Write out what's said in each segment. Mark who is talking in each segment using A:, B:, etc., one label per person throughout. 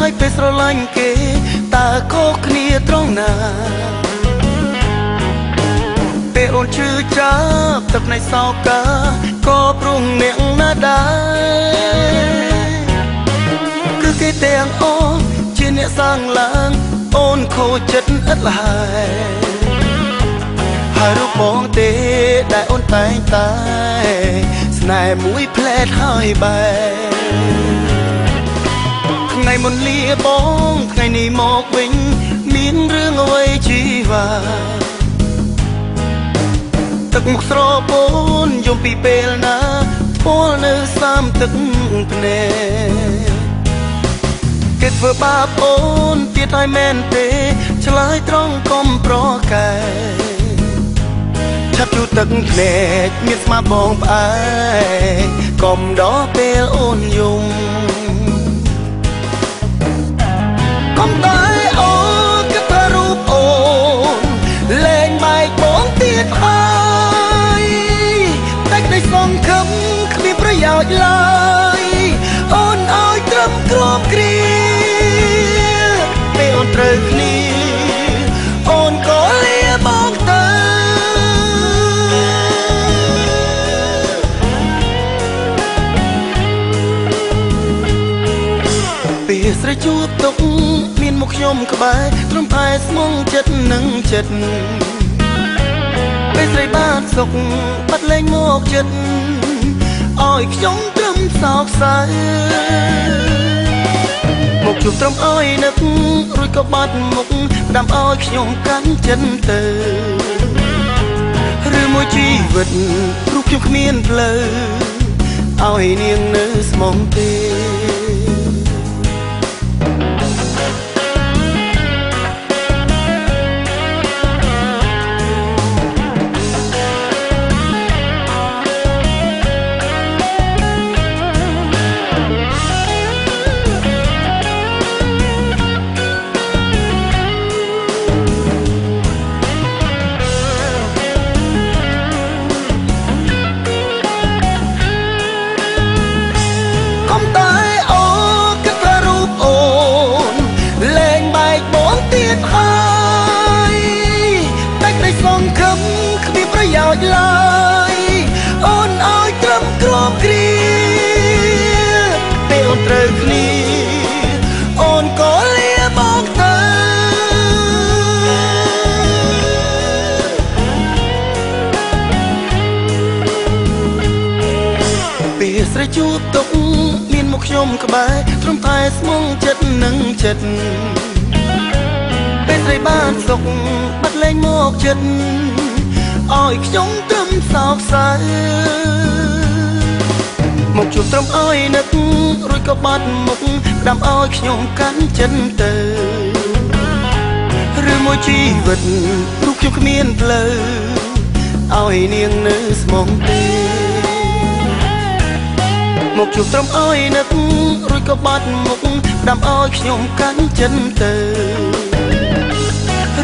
A: ហើយពេលស្រឡាញ់គេតើខុសគ្នាត្រង់ណាពេលអូនឈឺចាប់ទឹកនៃសោកាក៏ព្រមអ្នកណាដែរគឺគេទាំងអស់ជាអ្នកសាងឡើងអូនខូចចិត្តឥតលហើយហើយរូបបងទេដែលអូនតែងតែស្នេហ៍មួយផ្លែតហើយបែថ្ងៃមុនលាបងថ្ងៃនេះមកវិញមានរឿងអ្វីជីវ៉ាទឹកមុខស្រពោនយំពីពេលណាពលនៅសាមទឹកភ្នែកគេធ្វើបាបអូនទៀតហើយមែនទេឆ្លើយត្រង់កុំប្រកែឆាប់ជូតទឹកភ្នែកមានស្មាបងផ្អែកកុំដល់ពេលអូនយំកុំតែអូនគិតថារូបអូនលែងបែកបងទៀតហើយតែក្តីសង្ឃឹមគ្មានប្រយោជន៍ឡើយអូនឲ្យត្រឹមគ្រាប់គ្រាពេលអូនត្រូវគ្នាអូនក៏លាបងទៅពេលស្រីជួបទុកមានមុខខ្ញុំក្បែរត្រឹមតែស្មងចិត្តនឹងចិត្តពេលស្រីបានសុខបាត់លែងមកចិត្តឲ្យខ្ញុំត្រឹមសោកសៅមកជួបត្រឹមឲ្យនឹករួចក៏បាត់មុខដាំឲ្យខ្ញុំកាន់ចិត្តទៅឬមួយជីវិតរូបខ្ញុំគ្មានផ្លូវឲ្យនាងនៅស្មងទេឡើយអូនឲ្យត្រឹមគ្រាប់គ្រាពេលអូនត្រូវគ្នាអូនក៏លាបងទៅពេលស្រីជួបទុកមានមុខខ្ញុំក្បែរត្រឹមតែស្មងចិត្តនឹងចិត្តពេលស្រីបានសុខបាត់លែងមកចិត្តឲ្យខ្ញុំត្រឹមសោកសៅមកជួបត្រឹមឲ្យនឹករួចក៏បាត់មុខដាំឲ្យខ្ញុំកាន់ចិត្តទៅឬមួយជីវិតរូបខ្ញុំគ្មានផ្លូវឲ្យនាងនៅស្មងទេមកជួបត្រឹមឲ្យនឹករួចក៏បាត់មុខដាំឲ្យខ្ញុំកាន់ចិត្តទៅ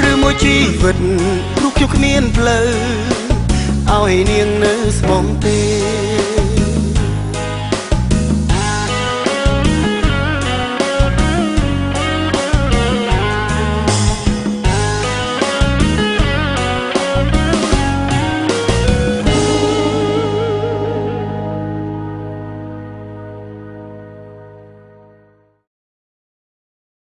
A: ឬមួយជីវិតរូបខ្ញុំគ្មានផ្លូវឲ្យនាងនៅស្មងទេ